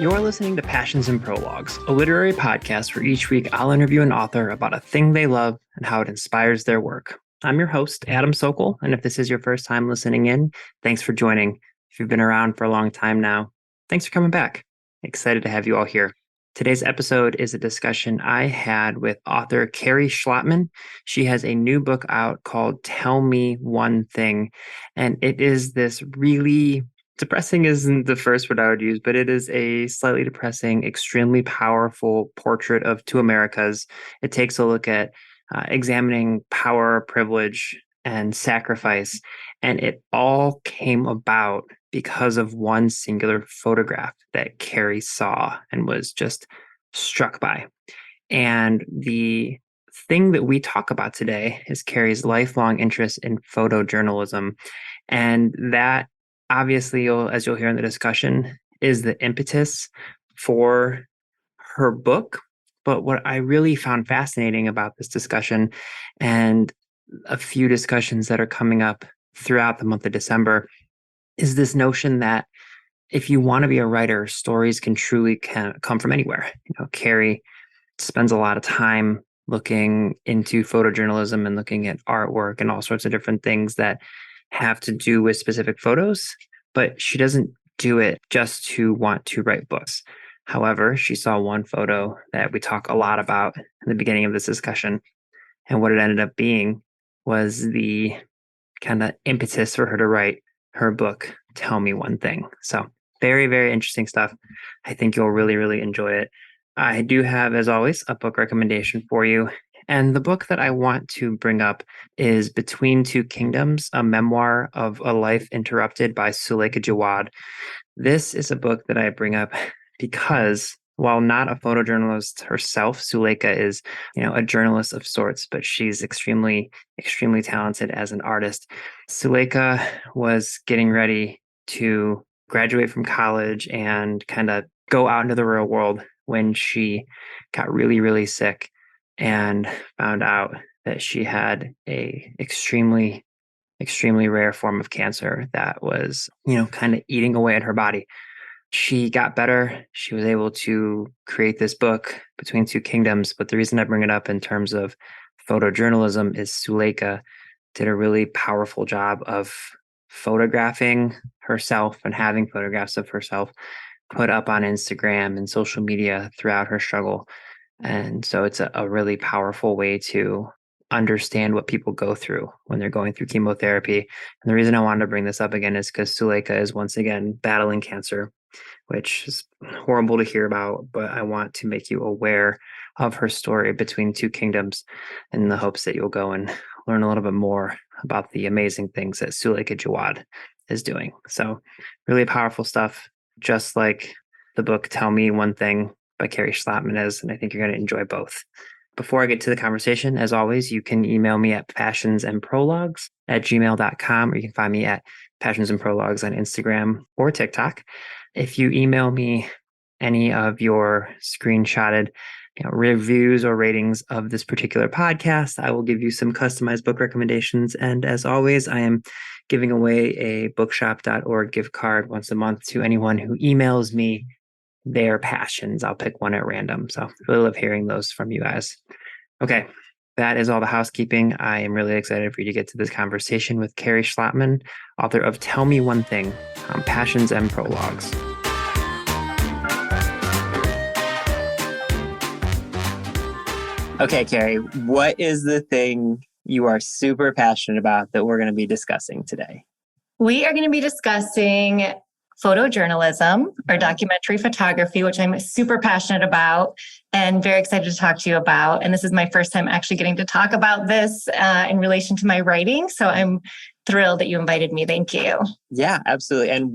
You're listening to Passions and Prologues, a literary podcast where each week I'll interview an author about a thing they love and how it inspires their work. I'm your host, Adam Sokol, and if this is your first time listening in, thanks for joining. If you've been around for a long time now, thanks for coming back. Excited to have you all here. Today's episode is a discussion I had with author Kerri Schlottman. She has a new book out called Tell Me One Thing, and it is this really depressing isn't the first word I would use, but it is a slightly depressing, extremely powerful portrait of two Americas. It takes a look at examining power, privilege, and sacrifice. And it all came about because of one singular photograph that Kerri saw and was just struck by. And the thing that we talk about today is Kerri's lifelong interest in photojournalism. And that obviously, as you'll hear in the discussion, is the impetus for her book. But what I really found fascinating about this discussion and a few discussions that are coming up throughout the month of December is this notion that if you want to be a writer, stories can come from anywhere. Kerri spends a lot of time looking into photojournalism and looking at artwork and all sorts of different things that have to do with specific photos, but she doesn't do it just to want to write books. However, she saw one photo that we talk a lot about in the beginning of this discussion, and what it ended up being was the kind of impetus for her to write her book, Tell Me One Thing. So very, very interesting stuff. I think you'll really, really enjoy it. I do have, as always, a book recommendation for you. And the book that I want to bring up is Between Two Kingdoms, a memoir of a life interrupted by Suleika Jaouad. This is a book that I bring up because while not a photojournalist herself, Suleika is, a journalist of sorts, but she's extremely, extremely talented as an artist. Suleika was getting ready to graduate from college and kind of go out into the real world when she got really, really sick and found out that she had a extremely, extremely rare form of cancer that was, kind of eating away at her body. She got better. She was able to create this book, Between Two Kingdoms. But the reason I bring it up in terms of photojournalism is Suleika did a really powerful job of photographing herself and having photographs of herself put up on Instagram and social media throughout her struggle. And so it's a really powerful way to understand what people go through when they're going through chemotherapy. And the reason I wanted to bring this up again is because Suleika is once again battling cancer, which is horrible to hear about, but I want to make you aware of her story, Between Two Kingdoms, in the hopes that you'll go and learn a little bit more about the amazing things that Suleika Jaouad is doing. So really powerful stuff, just like the book Tell Me One Thing by Kerri Schlottman is, and I think you're going to enjoy both. Before I get to the conversation, as always, you can email me at passionsandprologues@gmail.com, or you can find me at Passions and Prologues on Instagram or TikTok. If you email me any of your screenshotted reviews or ratings of this particular podcast, I will give you some customized book recommendations. And as always, I am giving away a bookshop.org gift card once a month to anyone who emails me their passions. I'll pick one at random. So I really love hearing those from you guys. Okay, that is all the housekeeping. I am really excited for you to get to this conversation with Kerri Schlottman, author of Tell Me One Thing, on Passions and Prologues. Okay, Kerri, what is the thing you are super passionate about that we're going to be discussing today? We are going to be discussing photojournalism or documentary photography, which I'm super passionate about and very excited to talk to you about. And this is my first time actually getting to talk about this in relation to my writing. So I'm thrilled that you invited me. Thank you. Yeah, absolutely. And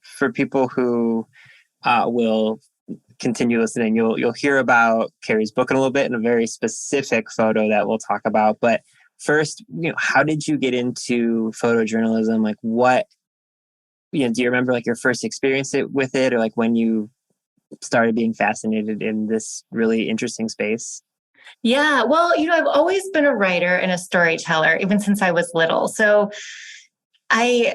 for people who will continue listening, you'll hear about Kerri's book in a little bit and a very specific photo that we'll talk about. But first, how did you get into photojournalism? Like what, do you remember your first experience with it, or when you started being fascinated in this really interesting space? Yeah, well, I've always been a writer and a storyteller, even since I was little. So I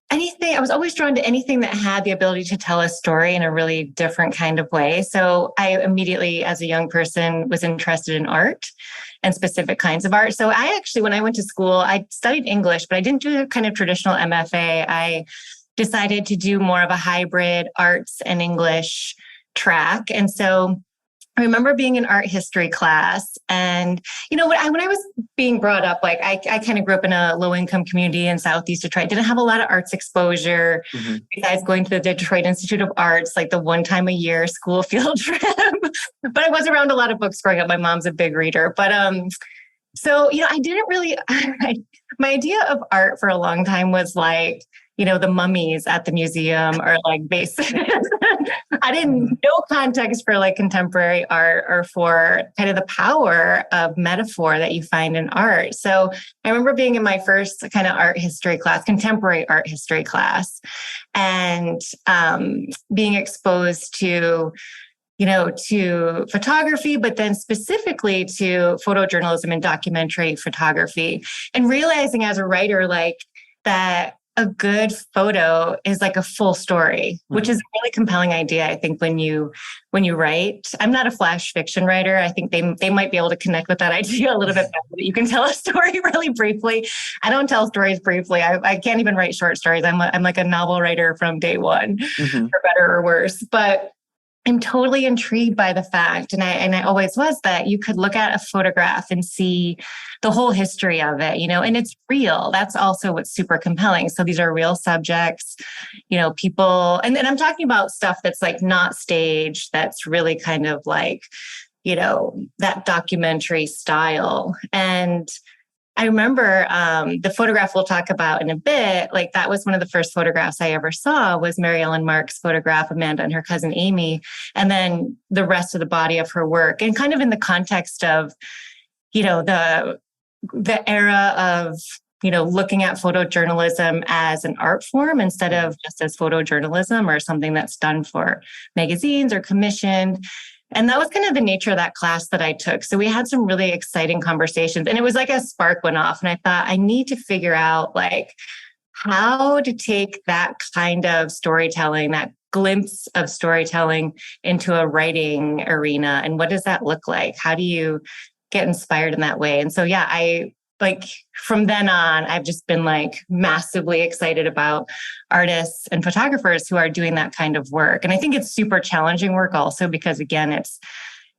anything. I was always drawn to anything that had the ability to tell a story in a really different kind of way. So I immediately, as a young person, was interested in art and specific kinds of art. So I actually, when I went to school, I studied English, but I didn't do the kind of traditional MFA. I decided to do more of a hybrid arts and English track. And so I remember being in art history class, and when I was being brought up, like I kind of grew up in a low income community in Southeast Detroit. Didn't have a lot of arts exposure besides going to the Detroit Institute of Arts, like the one time a year school field trip. But I was around a lot of books growing up. My mom's a big reader, but so I didn't really. My idea of art for a long time was like, the mummies at the museum, or like basic. I didn't know context for like contemporary art or for kind of the power of metaphor that you find in art. So I remember being in my first kind of art history class, contemporary art history class, and being exposed to photography, but then specifically to photojournalism and documentary photography, and realizing as a writer, like that a good photo is like a full story, which is a really compelling idea. I think when you write, I'm not a flash fiction writer. I think they might be able to connect with that idea a little bit better. That you can tell a story really briefly. I don't tell stories briefly. I can't even write short stories. I'm like a novel writer from day one, for better or worse. But I'm totally intrigued by the fact, and I always was, that you could look at a photograph and see the whole history of it, and it's real. That's also what's super compelling. So these are real subjects, people, and I'm talking about stuff that's like not staged, that's really kind of like, that documentary style. And I remember the photograph we'll talk about in a bit, like that was one of the first photographs I ever saw, was Mary Ellen Mark's photograph, Amanda and her cousin Amy, and then the rest of the body of her work. And kind of in the context of, the era of, looking at photojournalism as an art form instead of just as photojournalism or something that's done for magazines or commissioned. And that was kind of the nature of that class that I took. So we had some really exciting conversations, and it was like a spark went off, and I thought I need to figure out like how to take that kind of storytelling, that glimpse of storytelling, into a writing arena. And what does that look like? How do you get inspired in that way? And so, I like from then on, I've just been like massively excited about artists and photographers who are doing that kind of work. And I think it's super challenging work also, because again, it's,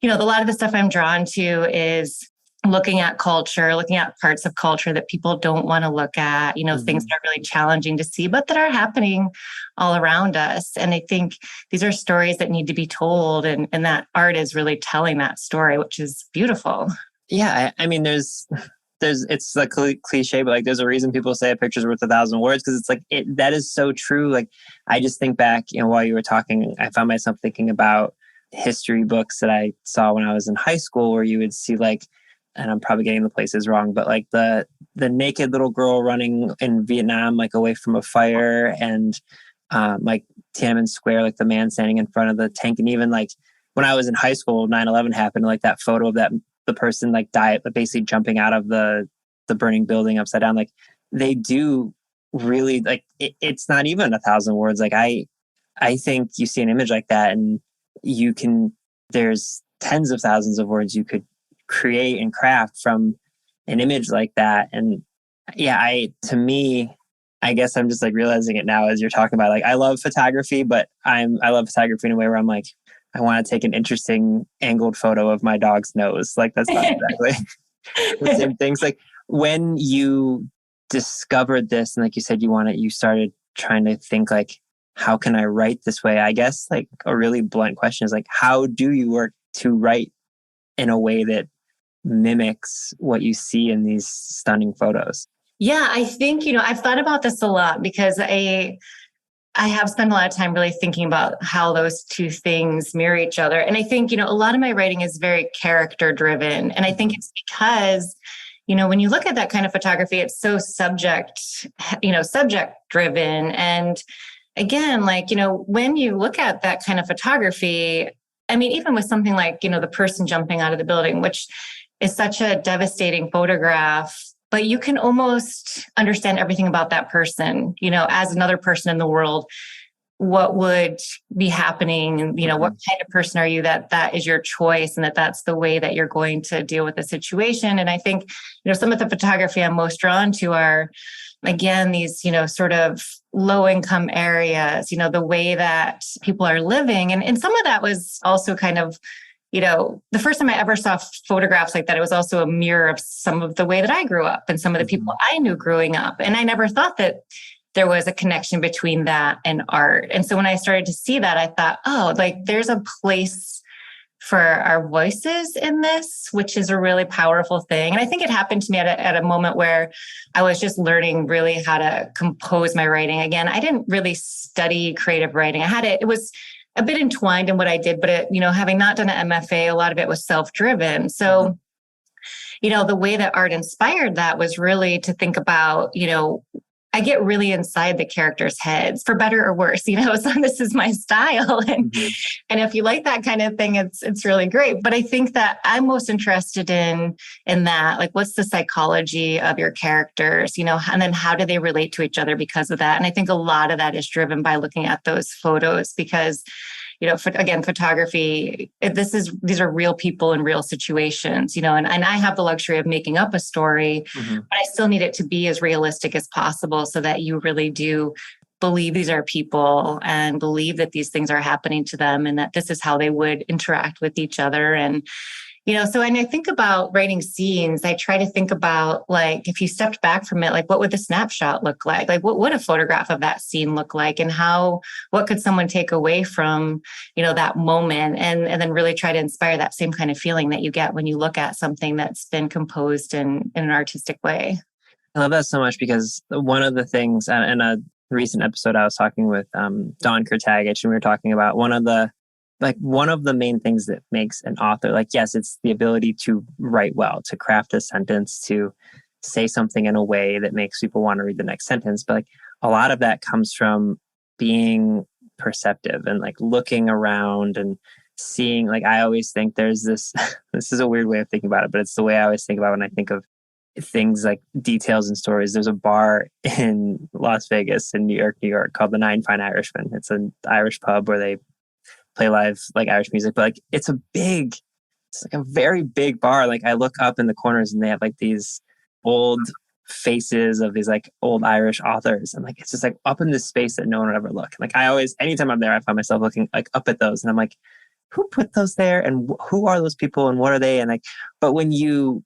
a lot of the stuff I'm drawn to is looking at culture, looking at parts of culture that people don't want to look at, things that are really challenging to see, but that are happening all around us. And I think these are stories that need to be told, and that art is really telling that story, which is beautiful. Yeah. I mean, it's like cliche, but like there's a reason people say a picture's worth 1,000 words, because it's like that is so true. Like I just think back, while you were talking, I found myself thinking about history books that I saw when I was in high school, where you would see like, and I'm probably getting the places wrong, but like the naked little girl running in Vietnam, like away from a fire, and like Tiananmen Square, like the man standing in front of the tank. And even like when I was in high school, 9/11 happened, like that photo of the person like died, but basically jumping out of the burning building upside down. Like they do really, like it's not even 1,000 words. Like I think you see an image like that, and there's tens of thousands of words you could create and craft from an image like that. And to me, I guess I'm just like realizing it now as you're talking about, like, I love photography, but I love photography in a way where I'm like, I want to take an interesting angled photo of my dog's nose. Like that's not exactly the same things. Like when you discovered this, and like you said, you started trying to think like, how can I write this way? I guess like a really blunt question is like, how do you work to write in a way that mimics what you see in these stunning photos? Yeah, I think, I've thought about this a lot, because I have spent a lot of time really thinking about how those two things mirror each other. And I think, a lot of my writing is very character driven. And I think it's because, when you look at that kind of photography, it's so subject driven. And again, like, when you look at that kind of photography, I mean, even with something like, the person jumping out of the building, which is such a devastating photograph, but you can almost understand everything about that person, as another person in the world. What would be happening? And, what kind of person are you that is your choice, and that's the way that you're going to deal with the situation. And I think, some of the photography I'm most drawn to are, again, these, sort of low income areas, the way that people are living. And some of that was also kind of, the first time I ever saw photographs like that, it was also a mirror of some of the way that I grew up and some of the people I knew growing up. And I never thought that there was a connection between that and art. And so when I started to see that, I thought, oh, like there's a place for our voices in this, which is a really powerful thing. And I think it happened to me at a moment where I was just learning really how to compose my writing. Again, I didn't really study creative writing. It was a bit entwined in what I did, but having not done an MFA, a lot of it was self-driven. So, the way that art inspired that was really to think about, I get really inside the characters' heads, for better or worse, so this is my style. And if you like that kind of thing, it's really great. But I think that I'm most interested in that, like, what's the psychology of your characters, and then how do they relate to each other because of that? And I think a lot of that is driven by looking at those photos because, again, photography, these are real people in real situations, and I have the luxury of making up a story, but I still need it to be as realistic as possible so that you really do believe these are people and believe that these things are happening to them and that this is how they would interact with each other. And so when I think about writing scenes, I try to think about, like, if you stepped back from it, like, what would the snapshot look like? Like, what would a photograph of that scene look like? And what could someone take away from, that moment? And then really try to inspire that same kind of feeling that you get when you look at something that's been composed in an artistic way. I love that so much because one of the things in a recent episode, I was talking with Dawn Kurtagich, and we were talking about one of the main things that makes an author, like, yes, it's the ability to write well, to craft a sentence, to say something in a way that makes people want to read the next sentence. But like a lot of that comes from being perceptive and like looking around and seeing, like, I always think there's this, this is a weird way of thinking about it, but it's the way I always think about it when I think of things like details and stories. There's a bar in Las Vegas in New York called the Nine Fine Irishmen. It's an Irish pub where they play live like Irish music, but like it's like a very big bar. Like I look up in the corners and they have like these old faces of these like old Irish authors, and like it's just like up in this space that no one would ever look. Like anytime I'm there, I find myself looking like up at those, and I'm like, who put those there, and who are those people, and what are they? And like, but when you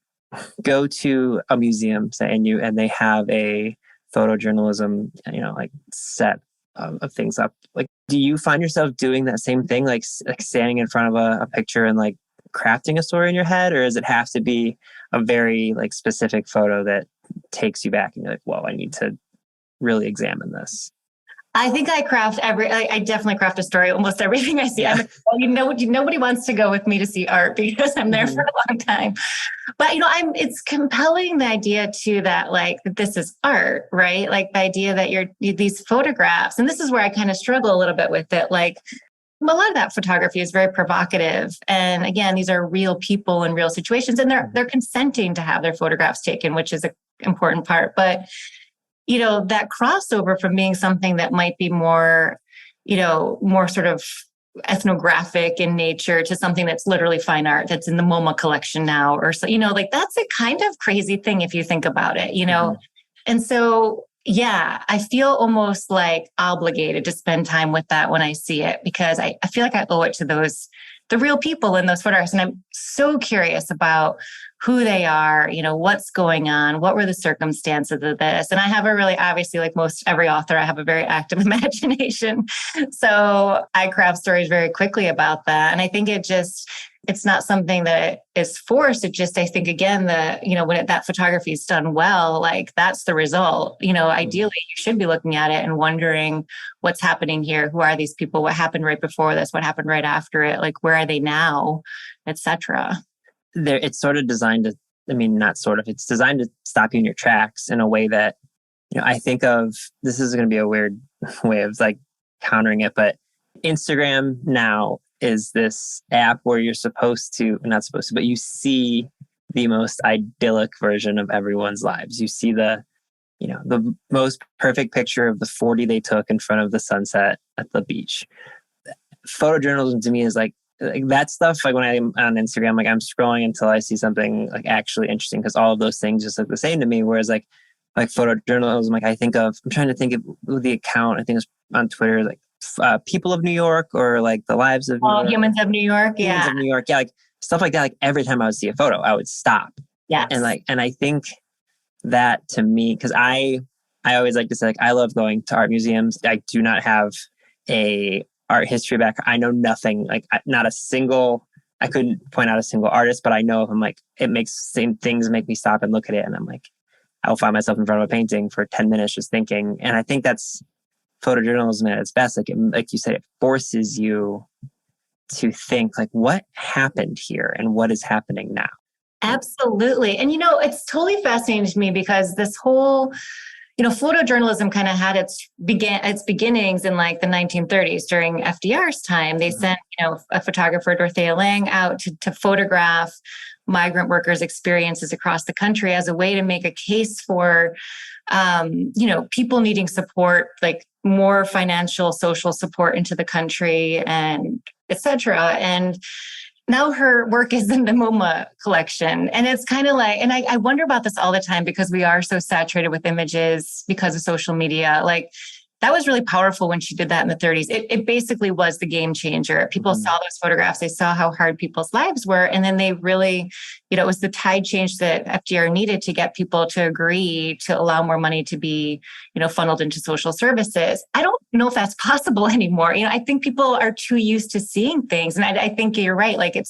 go to a museum, say, and they have a photojournalism, like set of things up, like, do you find yourself doing that same thing, like standing in front of a picture and like crafting a story in your head, or does it have to be a very like specific photo that takes you back and you're like, whoa, I need to really examine this? I think I definitely craft a story. Almost everything I see. Yeah. Nobody wants to go with me to see art because I'm there for a long time. But, it's compelling, the idea too, that like, this is art, right? Like the idea that these photographs, and this is where I kind of struggle a little bit with it. Like a lot of that photography is very provocative. And again, these are real people in real situations, and they're consenting to have their photographs taken, which is an important part. But that crossover from being something that might be more sort of ethnographic in nature to something that's literally fine art that's in the MoMA collection now, or so, like that's a kind of crazy thing if you think about it, And so, yeah, I feel almost like obligated to spend time with that when I see it, because I feel like I owe it to the real people in those photographs. And I'm so curious about who they are, what's going on, what were the circumstances of this. And I have obviously, like most every author, I have a very active imagination. So I craft stories very quickly about that. And I think it's not something that is forced. I think, again, when that photography is done well, like that's the result. Ideally, you should be looking at it and wondering what's happening here. Who are these people? What happened right before this? What happened right after it? Like, where are they now, etc. It's sort of designed to, it's designed to stop you in your tracks in a way that, I think of, this is going to be a weird way of like countering it, but Instagram now is this app where you're not supposed to, but you see the most idyllic version of everyone's lives. You see the most perfect picture of the 40 they took in front of the sunset at the beach. Photojournalism to me is like that stuff. Like when I'm on Instagram, like I'm scrolling until I see something like actually interesting, because all of those things just look the same to me. Whereas like photojournalism, like I'm trying to think of the account. I think it's on Twitter, like People of New York, or like the Lives of New York. Humans of New York. Humans of New York. Yeah. Like stuff like that. Like every time I would see a photo, I would stop. Yeah. And I think that to me, because I always like to say, like, I love going to art museums. I do not have a art history background. I know nothing, like I couldn't point out a single artist, but I know if I'm like, it makes same things make me stop and look at it. And I'm like, I'll find myself in front of a painting for 10 minutes just thinking. And I think that's photojournalism at its best. Like you said, it forces you to think like, what happened here and what is happening now? Absolutely. And, it's totally fascinating to me because this whole, photojournalism kind of had its beginnings in like the 1930s during FDR's time. They sent, a photographer, Dorothea Lange, out to photograph migrant workers' experiences across the country as a way to make a case for, people needing support, like more financial, social support into the country, and et cetera. And now her work is in the MoMA collection. And it's kind of like, and I wonder about this all the time because we are so saturated with images because of social media. Like that was really powerful when she did that in the 30s. It basically was the game changer. People saw those photographs. They saw how hard people's lives were. And then they really, it was the tide change that FDR needed to get people to agree to allow more money to be, funneled into social services. I don't know if that's possible anymore. I think people are too used to seeing things. And I think you're right. Like it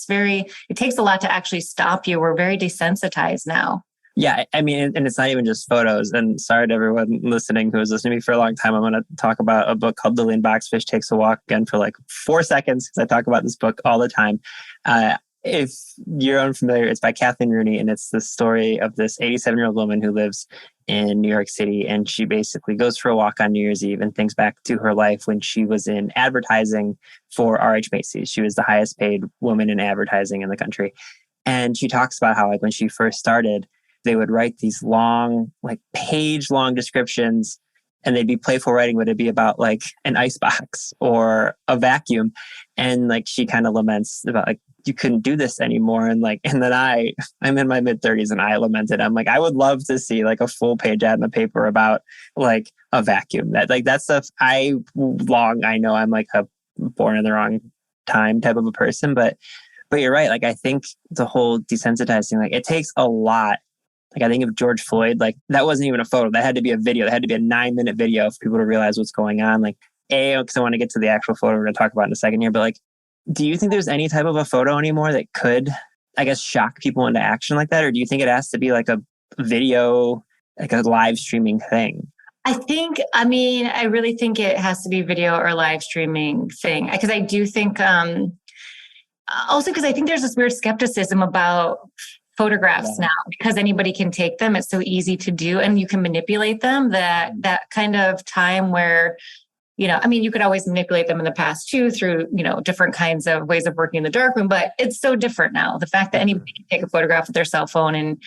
takes a lot to actually stop you. We're very desensitized now. Yeah, I mean, and it's not even just photos. And sorry to everyone listening who has listened to me for a long time. I'm going to talk about a book called Lillian Boxfish Takes a Walk again for like 4 seconds, because I talk about this book all the time. If you're unfamiliar, it's by Kathleen Rooney, and it's the story of this 87-year-old woman who lives in New York City. And she basically goes for a walk on New Year's Eve and thinks back to her life when she was in advertising for R.H. Macy's. She was the highest paid woman in advertising in the country. And she talks about how like when she first started, they would write these long, like page-long descriptions, and they'd be playful writing. Would it be about like an icebox or a vacuum? And like she kind of laments about like, you couldn't do this anymore. And then I'm in my mid-30s and I lamented. I'm like, I would love to see like a full page ad in the paper about like a vacuum. That stuff I know I'm like a born in the wrong time type of a person, but you're right. Like I think the whole desensitizing, like it takes a lot. Like I think of George Floyd, like that wasn't even a photo. That had to be a video. That had to be a 9-minute video for people to realize what's going on. Like, because I want to get to the actual photo we're going to talk about in a second here. But like, do you think there's any type of a photo anymore that could, I guess, shock people into action like that? Or do you think it has to be like a video, like a live streaming thing? I really think it has to be video or live streaming thing. Because I do think, also because I think there's this weird skepticism about photographs now, because anybody can take them. It's so easy to do and you can manipulate them, that kind of time where, you could always manipulate them in the past too through, different kinds of ways of working in the darkroom, but it's so different now. The fact that anybody can take a photograph with their cell phone and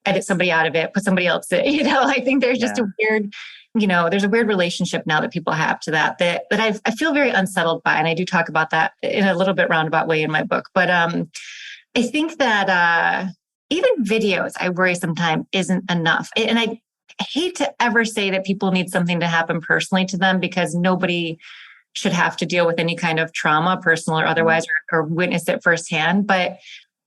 edit somebody out of it, put somebody else in, I think there's just a weird, there's a weird relationship now that people have to that I feel very unsettled by. And I do talk about that in a little bit roundabout way in my book. But I think that even videos, I worry sometimes isn't enough. And I hate to ever say that people need something to happen personally to them, because nobody should have to deal with any kind of trauma, personal or otherwise, or witness it firsthand. But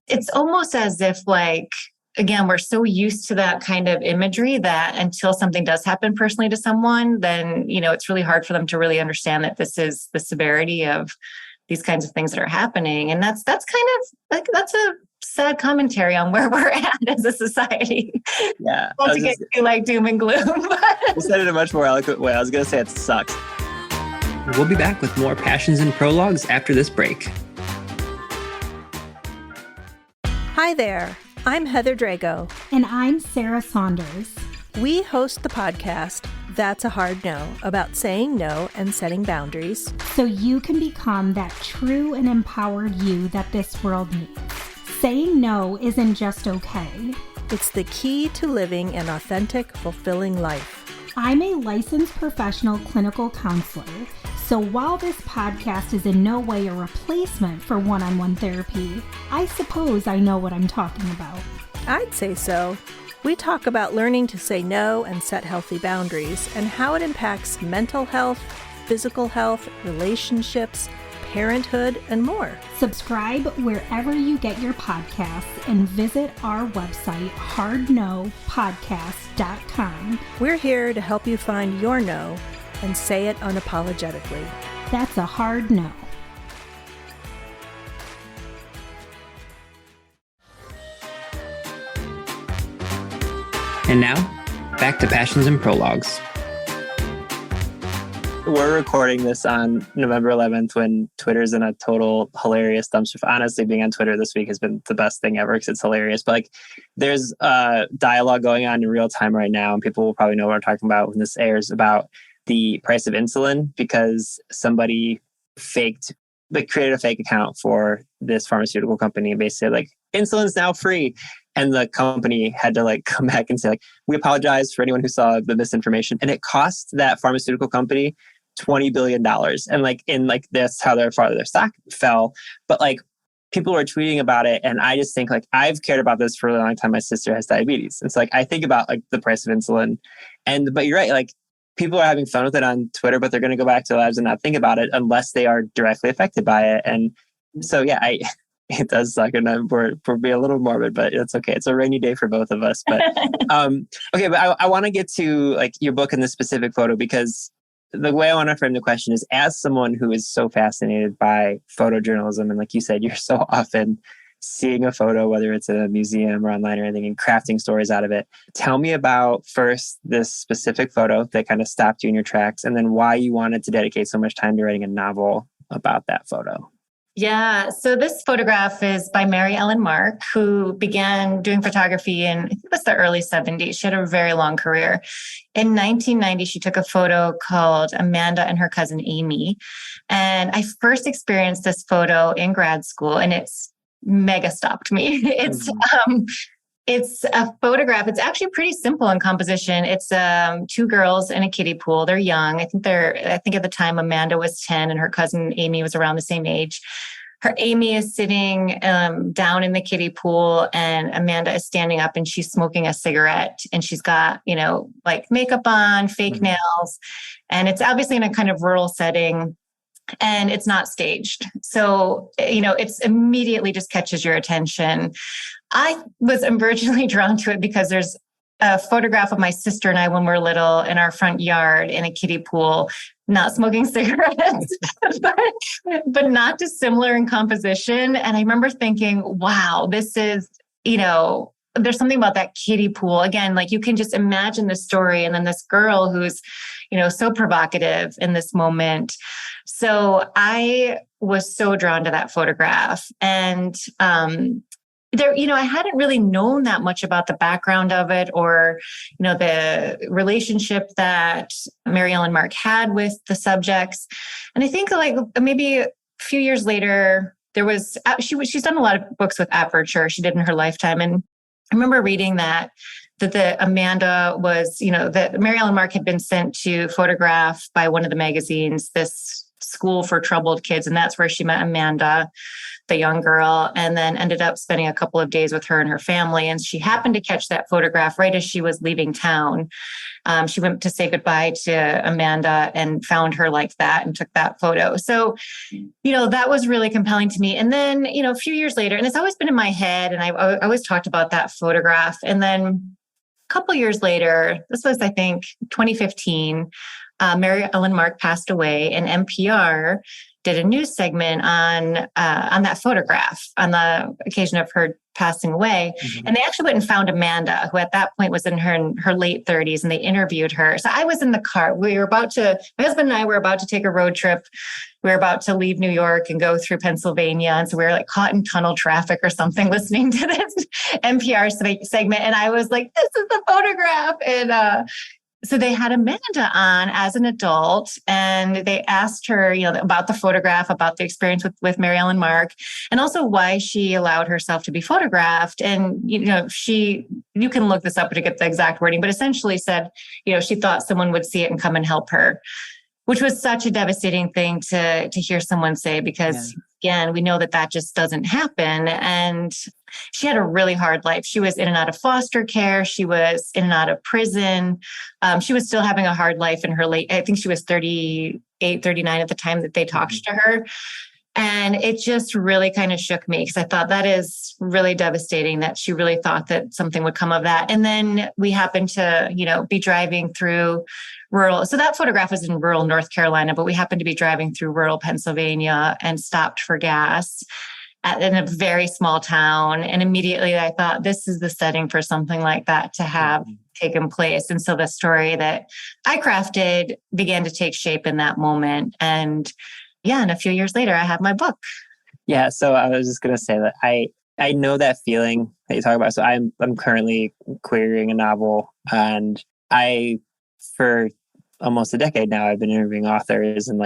it's almost as if like, again, we're so used to that kind of imagery that until something does happen personally to someone, then, it's really hard for them to really understand that this is the severity of these kinds of things that are happening. And that's kind of like, that's a sad commentary on where we're at as a society. Yeah. Not to get too like doom and gloom. You said it in a much more eloquent way. I was going to say it sucks. We'll be back with more Passions and Prologues after this break. Hi there. I'm Heather Drago. And I'm Sarah Saunders. We host the podcast That's a Hard No, about saying no and setting boundaries, so you can become that true and empowered you that this world needs. Saying no isn't just okay. It's the key to living an authentic, fulfilling life. I'm a licensed professional clinical counselor, so while this podcast is in no way a replacement for one-on-one therapy, I suppose I know what I'm talking about. I'd say so. We talk about learning to say no and set healthy boundaries and how it impacts mental health, physical health, relationships, parenthood, and more. Subscribe wherever you get your podcasts and visit our website, hardnopodcast.com. We're here to help you find your no and say it unapologetically. That's a hard no. And now, back to Passions and Prologues. We're recording this on November 11th when Twitter's in a total hilarious dumpster. Honestly, being on Twitter this week has been the best thing ever because it's hilarious. But there's dialogue going on in real time right now, and people will probably know what I'm talking about when this airs, about the price of insulin because somebody created a fake account for this pharmaceutical company and basically insulin's now free. And the company had to come back and say we apologize for anyone who saw the misinformation. And it cost that pharmaceutical company $20 billion. And that's how their stock fell. But people were tweeting about it. And I just think I've cared about this for a long time. My sister has diabetes. And so I think about the price of insulin. But you're right. People are having fun with it on Twitter, but they're going to go back to their lives and not think about it unless they are directly affected by it. And so, yeah, it does suck, and we're being a little morbid, but it's okay. It's a rainy day for both of us. But okay, but I want to get to your book and the specific photo, because the way I want to frame the question is, as someone who is so fascinated by photojournalism, and like you said, you're so often seeing a photo, whether it's in a museum or online or anything, and crafting stories out of it. Tell me about first this specific photo that kind of stopped you in your tracks, and then why you wanted to dedicate so much time to writing a novel about that photo. Yeah. So this photograph is by Mary Ellen Mark, who began doing photography in, I think it was the early 70s. She had a very long career. In 1990, she took a photo called Amanda and her cousin Amy. And I first experienced this photo in grad school, and it's mega stopped me. It's a photograph. It's actually pretty simple in composition. It's two girls in a kiddie pool. They're young. I think at the time Amanda was 10 and her cousin Amy was around the same age. Her Amy is sitting down in the kiddie pool, and Amanda is standing up and she's smoking a cigarette, and she's got, makeup on, fake nails. And it's obviously in a kind of rural setting. And it's not staged. So, it's immediately just catches your attention. I was originally drawn to it because there's a photograph of my sister and I when we were little in our front yard in a kiddie pool, not smoking cigarettes, but not dissimilar in composition. And I remember thinking, wow, this is, there's something about that kiddie pool. Again, you can just imagine the story. And then this girl who's, so provocative in this moment. So I was so drawn to that photograph. And I hadn't really known that much about the background of it, or, the relationship that Mary Ellen Mark had with the subjects. And I think maybe a few years later, she's done a lot of books with Aperture. She did in her lifetime. And I remember reading that the Amanda was, that Mary Ellen Mark had been sent to photograph by one of the magazines, this school for troubled kids. And that's where she met Amanda, the young girl, and then ended up spending a couple of days with her and her family. And she happened to catch that photograph right as she was leaving town. She went to say goodbye to Amanda and found her like that and took that photo. So, that was really compelling to me. And then, a few years later, and it's always been in my head, and I always talked about that photograph. And then a couple years later, this was, I think, 2015, Mary Ellen Mark passed away, and NPR did a news segment on that photograph on the occasion of her passing away. Mm-hmm. And they actually went and found Amanda, who at that point was in her late 30s, and they interviewed her. So I was in the car. My husband and I were about to take a road trip. We were about to leave New York and go through Pennsylvania. And so we were caught in tunnel traffic or something listening to this NPR segment. And I was like, this is the photograph. And So they had Amanda on as an adult, and they asked her, about the photograph, about the experience with Mary Ellen Mark, and also why she allowed herself to be photographed. And, you can look this up to get the exact wording, but essentially said, she thought someone would see it and come and help her, which was such a devastating thing to hear someone say, because again, we know that just doesn't happen. And she had a really hard life. She was in and out of foster care. She was in and out of prison. She was still having a hard life in her I think she was 38, 39 at the time that they talked to her. And it just really kind of shook me, because I thought that is really devastating that she really thought that something would come of that. And then we happened to, be driving through rural. So that photograph was in rural North Carolina, but we happened to be driving through rural Pennsylvania and stopped for gas in a very small town. And immediately I thought, this is the setting for something like that to have taken place. And so the story that I crafted began to take shape in that moment. And a few years later, I have my book. Yeah. So I was just going to say that I know that feeling that you talk about. So I'm currently querying a novel, and for almost a decade now, I've been interviewing authors, and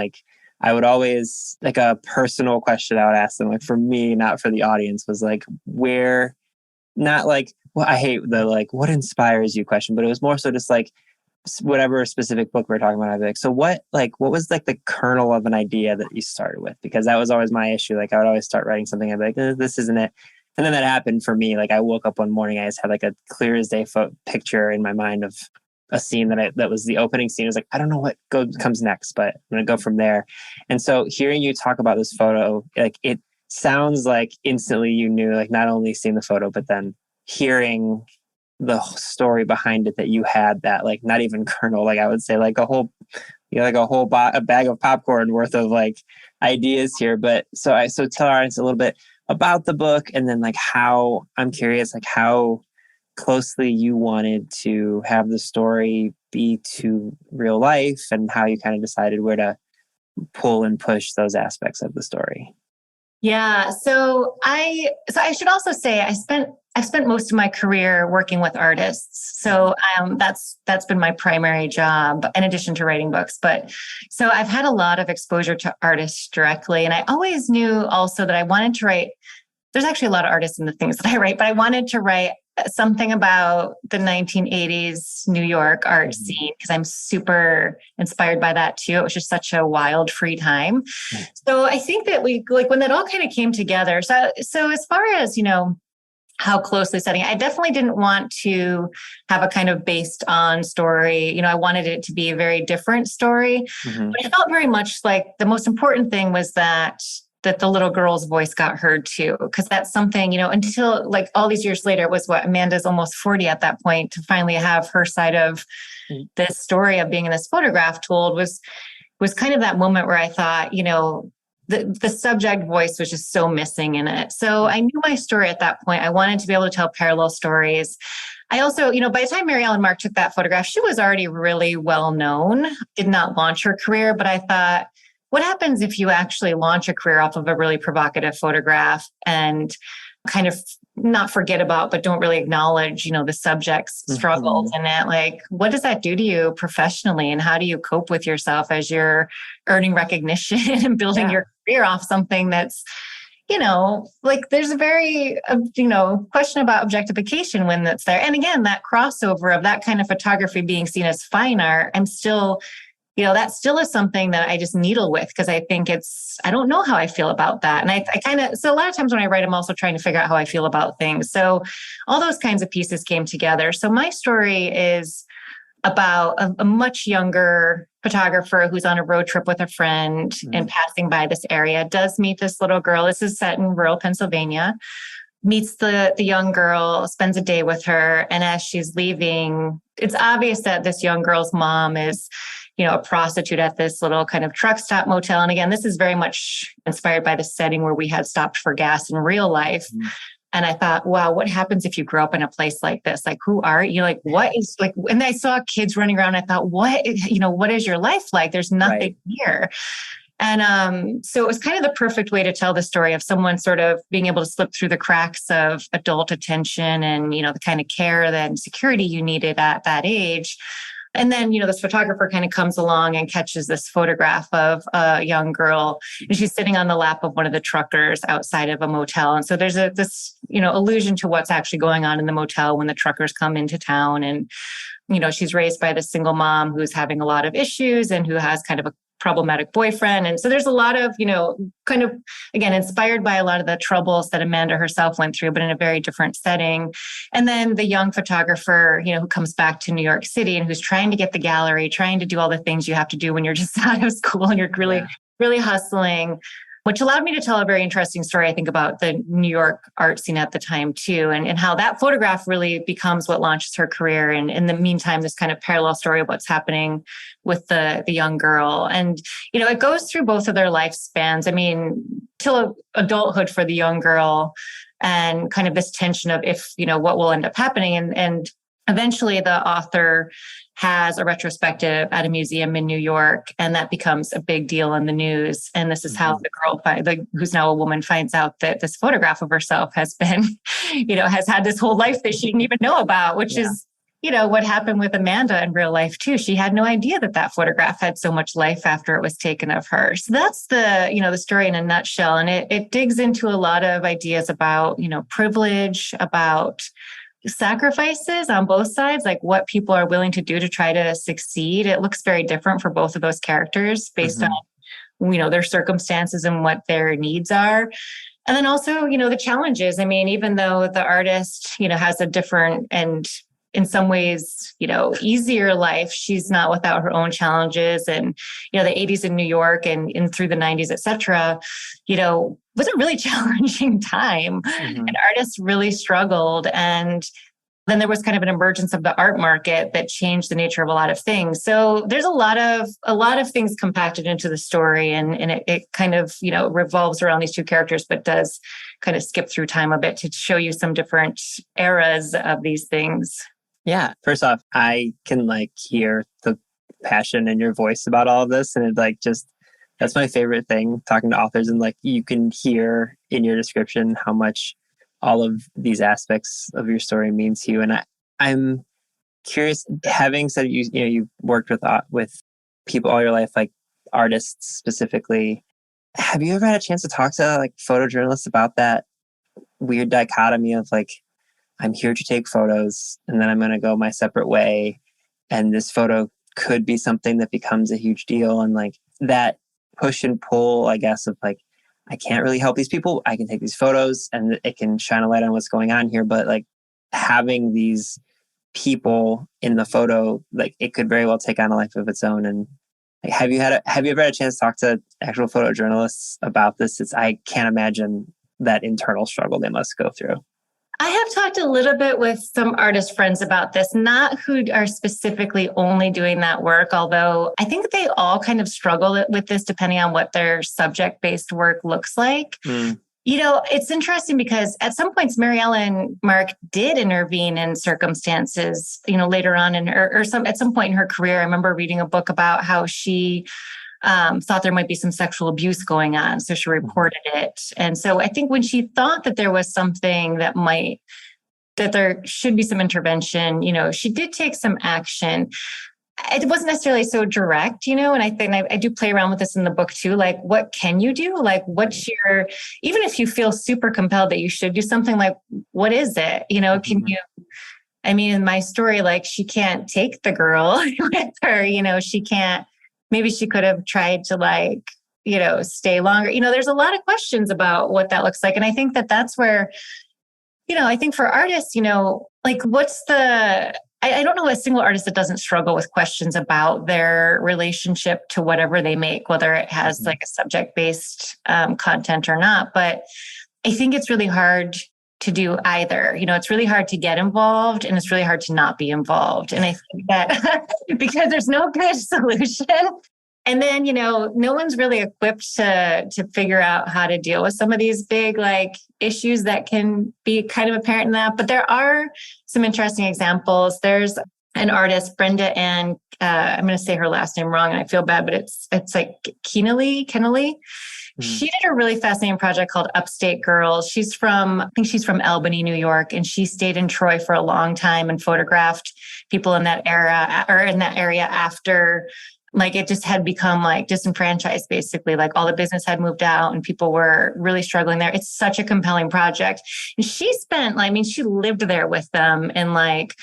I would always, a personal question I would ask them, for me, not for the audience, was where, not I hate the what inspires you question, but it was more so just whatever specific book we're talking about, I'd be so what was the kernel of an idea that you started with? Because that was always my issue. I would always start writing something, I'd be this isn't it. And then that happened for me. I woke up one morning, I just had a clear as day picture in my mind of a scene that was the opening scene. I was I don't know what comes next, but I'm going to go from there. And so hearing you talk about this photo, it sounds instantly you knew, not only seeing the photo, but then hearing the story behind it, that you had that, not even kernel, I would say a whole, a bag of popcorn worth of ideas here. But so tell our audience a little bit about the book, and then how, I'm curious, how closely you wanted to have the story be to real life, and how you kind of decided where to pull and push those aspects of the story. Yeah. So I should also say I've spent most of my career working with artists. So that's been my primary job, in addition to writing books. But so I've had a lot of exposure to artists directly. And I always knew also that I wanted to write, there's actually a lot of artists in the things that I write, but I wanted to write something about the 1980s New York art scene, because I'm super inspired by that too. It was just such a wild, free time. So I think that we, when that all kind of came together. So as far as, how closely setting, I definitely didn't want to have a kind of based on story. I wanted it to be a very different story, but it felt very much like the most important thing was that the little girl's voice got heard too. Because that's something, until all these years later, it was Amanda's almost 40 at that point, to finally have her side of this story of being in this photograph told was kind of that moment where I thought, the subject voice was just so missing in it. So I knew my story at that point. I wanted to be able to tell parallel stories. I also, by the time Mary Ellen Mark took that photograph, she was already really well known, did not launch her career, but I thought, what happens if you actually launch a career off of a really provocative photograph and kind of not forget about, but don't really acknowledge, the subject's struggles in it? What does that do to you professionally? And how do you cope with yourself as you're earning recognition and building your career off something that's, there's a very, question about objectification when that's there. And again, that crossover of that kind of photography being seen as fine art, I'm still, that still is something that I just needle with, because I think I don't know how I feel about that. And so a lot of times when I write, I'm also trying to figure out how I feel about things. So all those kinds of pieces came together. So my story is about a much younger photographer who's on a road trip with a friend and passing by this area, does meet this little girl. This is set in rural Pennsylvania. Meets the young girl, spends a day with her. And as she's leaving, it's obvious that this young girl's mom is, a prostitute at this little kind of truck stop motel. And again, this is very much inspired by the setting where we had stopped for gas in real life. And I thought, wow, what happens if you grow up in a place like this? Who are you? What is and I saw kids running around. I thought, what is your life like? There's nothing here. And so it was kind of the perfect way to tell the story of someone sort of being able to slip through the cracks of adult attention and, the kind of care and security you needed at that age. And then, this photographer kind of comes along and catches this photograph of a young girl, and she's sitting on the lap of one of the truckers outside of a motel. And so there's this allusion to what's actually going on in the motel when the truckers come into town. And, she's raised by this single mom who's having a lot of issues and who has kind of a problematic boyfriend. And so there's a lot of, kind of, again, inspired by a lot of the troubles that Amanda herself went through, but in a very different setting. And then the young photographer, who comes back to New York City and who's trying to get the gallery, trying to do all the things you have to do when you're just out of school and you're really hustling, which allowed me to tell a very interesting story, I think, about the New York art scene at the time too, and how that photograph really becomes what launches her career. And in the meantime, this kind of parallel story of what's happening with the young girl. And, it goes through both of their lifespans. I mean, till adulthood for the young girl, and kind of this tension of what will end up happening. And eventually the author has a retrospective at a museum in New York, and that becomes a big deal in the news. And this is how the girl, who's now a woman, finds out that this photograph of herself has been, has had this whole life that she didn't even know about, which is, what happened with Amanda in real life too. She had no idea that photograph had so much life after it was taken of her. So that's the story in a nutshell. And it digs into a lot of ideas about, privilege, about sacrifices on both sides, like what people are willing to do to try to succeed. It looks very different for both of those characters based on, their circumstances and what their needs are. And then also, the challenges. I mean, even though the artist, has a different and in some ways, easier life, she's not without her own challenges. And, the 80s in New York and through the 90s, et cetera, was a really challenging time. And artists really struggled. And then there was kind of an emergence of the art market that changed the nature of a lot of things. So there's a lot of things compacted into the story, and it kind of, revolves around these two characters, but does kind of skip through time a bit to show you some different eras of these things. Yeah. First off, I can hear the passion in your voice about all of this. And that's my favorite thing, talking to authors. And you can hear in your description how much all of these aspects of your story means to you. And I'm curious, having said you worked with people all your life, like artists specifically, have you ever had a chance to talk to photojournalists about that weird dichotomy of I'm here to take photos and then I'm going to go my separate way, and this photo could be something that becomes a huge deal, and that push and pull, I guess, of I can't really help these people. I can take these photos and it can shine a light on what's going on here. But having these people in the photo, it could very well take on a life of its own. And have you ever had a chance to talk to actual photojournalists about this? I can't imagine that internal struggle they must go through. I have talked a little bit with some artist friends about this, not who are specifically only doing that work, although I think they all kind of struggle with this depending on what their subject-based work looks like. It's interesting because at some points, Mary Ellen Mark did intervene in circumstances, later on at some point in her career. I remember reading a book about how she thought there might be some sexual abuse going on. So she reported it. And so I think when she thought that there was something that there should be some intervention, she did take some action. It wasn't necessarily so direct, and I think I do play around with this in the book too. What can you do? What's even if you feel super compelled that you should do something, what is it? Can you, in my story, she can't take the girl with her, she can't. Maybe she could have tried to stay longer. There's a lot of questions about what that looks like. And I think that's where, I think for artists, what's I don't know a single artist that doesn't struggle with questions about their relationship to whatever they make, whether it has a subject-based content or not. But I think it's really hard to do either. It's really hard to get involved and it's really hard to not be involved. And I think that because there's no good solution. And then, no one's really equipped to figure out how to deal with some of these big issues that can be kind of apparent in that. But there are some interesting examples. There's an artist, Brenda Ann, I'm going to say her last name wrong and I feel bad, but it's Kennelly. She did a really fascinating project called Upstate Girls. I think she's from Albany, New York, and she stayed in Troy for a long time and photographed people in that era or in that area after like it just had become like disenfranchised, basically. Like all the business had moved out and people were really struggling there. It's such a compelling project. And she she lived there with them and like,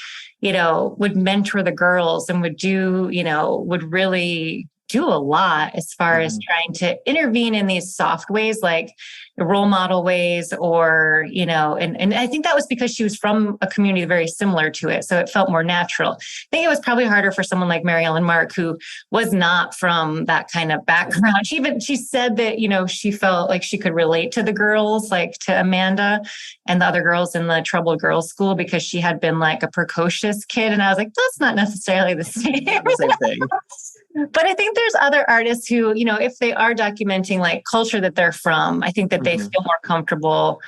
would mentor the girls and would really do a lot as far as trying to intervene in these soft ways, like role model ways, or, and I think that was because she was from a community very similar to it. So it felt more natural. I think it was probably harder for someone like Mary Ellen Mark, who was not from that kind of background. She said that, she felt like she could relate to the girls, like to Amanda and the other girls in the troubled girls school, because she had been like a precocious kid. And I was like, that's not necessarily the same. The same thing. But I think there's other artists who, if they are documenting like culture that they're from, I think that they feel more comfortable,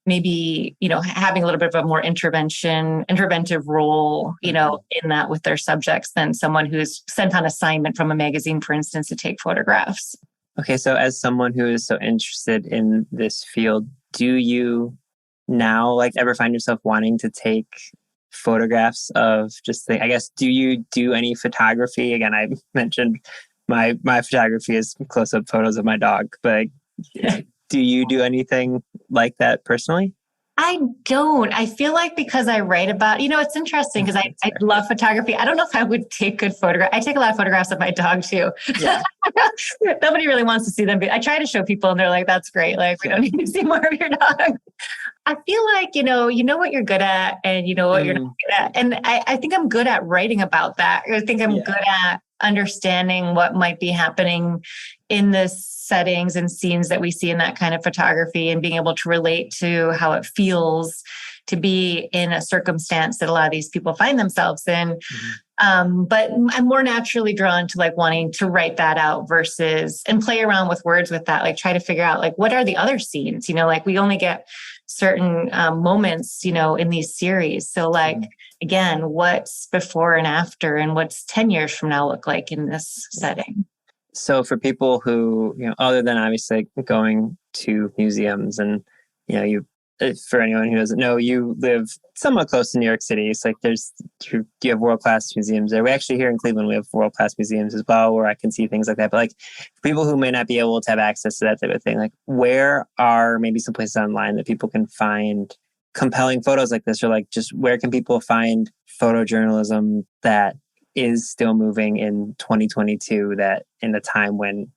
maybe, having a little bit of a more interventive role, in that with their subjects than someone who's sent on assignment from a magazine, for instance, to take photographs. Okay. So as someone who is so interested in this field, do you now like ever find yourself wanting to take photographs of I guess, do you do any photography? Again, I mentioned my photography is close-up photos of my dog, but do you do anything like that personally? I don't. I feel like because I write about, it's interesting because I love photography. I don't know if I would take good photographs. I take a lot of photographs of my dog too. Yeah. Nobody really wants to see them. I try to show people and they're like, that's great. Like, we don't need to see more of your dog. I feel like, you know what you're good at and you know what you're not good at. And I think I'm good at writing about that. I think I'm good at understanding what might be happening in the settings and scenes that we see in that kind of photography and being able to relate to how it feels to be in a circumstance that a lot of these people find themselves in. But I'm more naturally drawn to like wanting to write that out versus and play around with words with that, like try to figure out like, what are the other scenes? Like we only get certain moments, in these series. So like, again, what's before and after and what's 10 years from now look like in this setting? So for people who, other than obviously going to museums and, for anyone who doesn't know, you live somewhat close to New York City. It's like you have world-class museums there. We actually here in Cleveland, we have world-class museums as well, where I can see things like that. But like for people who may not be able to have access to that type of thing, like where are maybe some places online that people can find compelling photos like this? Or like just where can people find photojournalism that is still moving in 2022, that in a time when,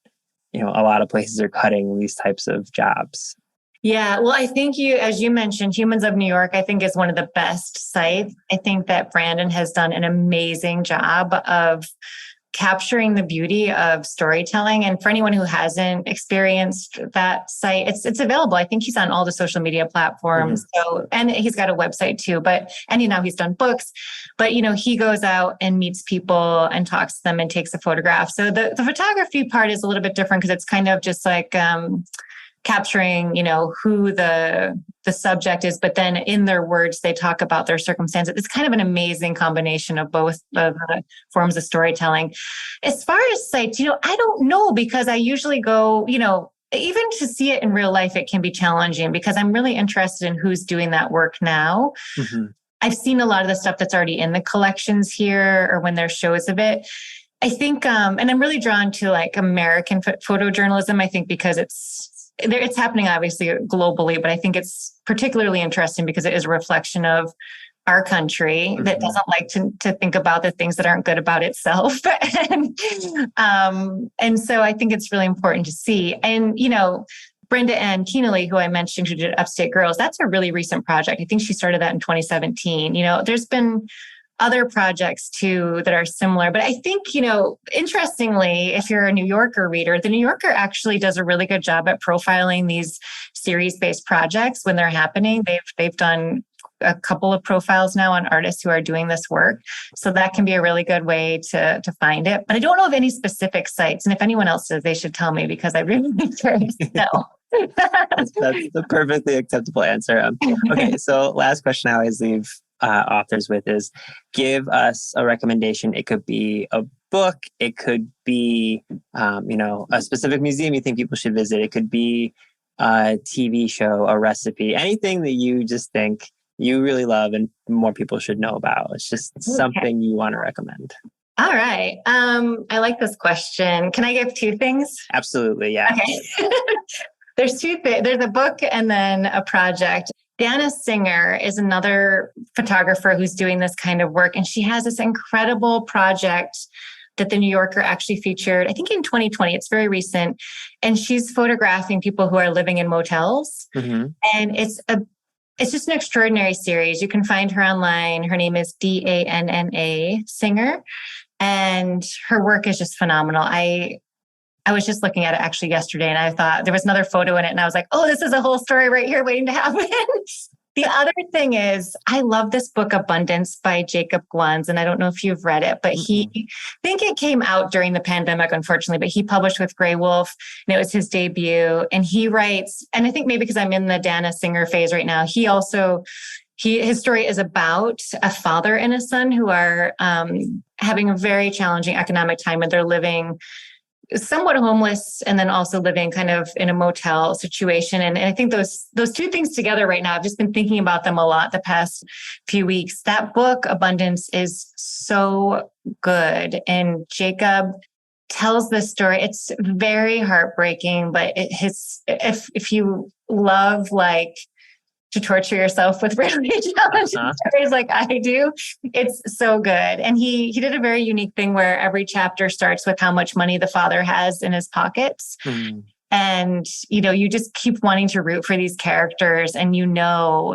a lot of places are cutting these types of jobs? Yeah, well, I think as you mentioned, Humans of New York, I think is one of the best sites. I think that Brandon has done an amazing job of capturing the beauty of storytelling. And for anyone who hasn't experienced that site, it's available. I think he's on all the social media platforms. So, and he's got a website too, he's done books, but he goes out and meets people and talks to them and takes a photograph. So the photography part is a little bit different because it's kind of just like, capturing, who the subject is, but then in their words, they talk about their circumstances. It's kind of an amazing combination of both of the forms of storytelling. As far as sites, I don't know, because I usually go, even to see it in real life, it can be challenging because I'm really interested in who's doing that work now. I've seen a lot of the stuff that's already in the collections here or when there's shows of it. I think, and I'm really drawn to like American photojournalism, I think, because it's happening obviously globally, but I think it's particularly interesting because it is a reflection of our country that doesn't like to think about the things that aren't good about itself. And so I think it's really important to see. And, Brenda Ann Keenely, who I mentioned, who did Upstate Girls, that's a really recent project. I think she started that in 2017. There's been other projects too that are similar. But I think, interestingly, if you're a New Yorker reader, the New Yorker actually does a really good job at profiling these series-based projects when they're happening. They've done a couple of profiles now on artists who are doing this work. So that can be a really good way to find it. But I don't know of any specific sites. And if anyone else does, they should tell me because I really curious to know. That's the perfectly acceptable answer. Okay, so last question I always leave authors with is give us a recommendation. It could be a book. It could be, a specific museum you think people should visit. It could be a TV show, a recipe, anything that you just think you really love and more people should know about. It's just something you want to recommend. All right. I like this question. Can I give two things? Absolutely. Yeah. Okay. There's two things. There's a book and then a project. Dana Singer is another photographer who's doing this kind of work. And she has this incredible project that the New Yorker actually featured, I think in 2020. It's very recent. And she's photographing people who are living in motels. Mm-hmm. And it's just an extraordinary series. You can find her online. Her name is Dana Singer. And her work is just phenomenal. I was just looking at it actually yesterday and I thought there was another photo in it and I was like, oh, this is a whole story right here waiting to happen. The other thing is I love this book, Abundance by Jakob Guanzon. I don't know if you've read it, but I think it came out during the pandemic, unfortunately, but he published with Grey Wolf and it was his debut. And he writes, and I think maybe because I'm in the Dana Singer phase right now, his story is about a father and a son who are having a very challenging economic time and they're living somewhat homeless and then also living kind of in a motel situation. And I think those two things together right now, I've just been thinking about them a lot the past few weeks. That book, Abundance, is so good. And Jakob tells this story. It's very heartbreaking, but if you love to torture yourself with really challenging stories like I do, it's so good. And he did a very unique thing where every chapter starts with how much money the father has in his pockets. Mm. And, you just keep wanting to root for these characters and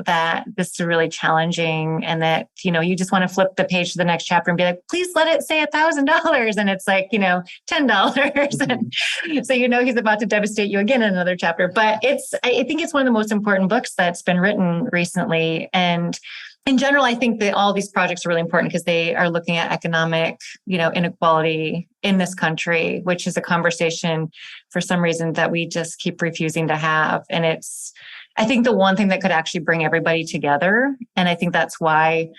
that this is really challenging and that, you just want to flip the page to the next chapter and be like, please let it say $1,000. And it's like, $10. Mm-hmm. And so, he's about to devastate you again in another chapter. But I think it's one of the most important books that's been written recently. And in general, I think that all these projects are really important because they are looking at economic, inequality in this country, which is a conversation for some reason that we just keep refusing to have. And I think the one thing that could actually bring everybody together. And I think that's why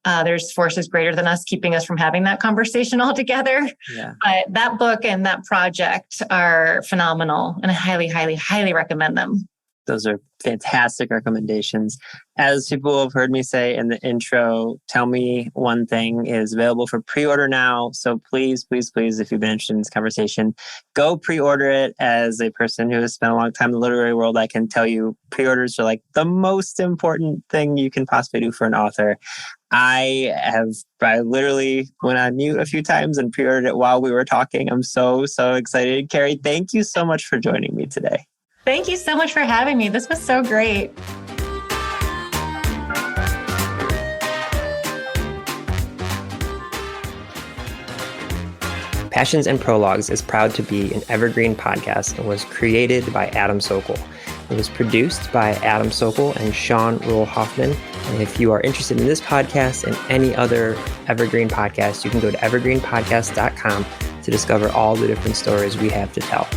there's forces greater than us keeping us from having that conversation altogether. Yeah. But that book and that project are phenomenal and I highly, highly, highly recommend them. Those are fantastic recommendations. As people have heard me say in the intro, Tell Me One Thing is available for pre-order now. So please, please, please, if you've been interested in this conversation, go pre-order it. As a person who has spent a long time in the literary world, I can tell you pre-orders are the most important thing you can possibly do for an author. I literally went on mute a few times and pre-ordered it while we were talking. I'm so, so excited. Kerri, thank you so much for joining me today. Thank you so much for having me. This was so great. Passions and Prologues is proud to be an evergreen podcast and was created by Adam Sokol. It was produced by Adam Sokol and Sean Rule Hoffman. And if you are interested in this podcast and any other evergreen podcast, you can go to evergreenpodcast.com to discover all the different stories we have to tell.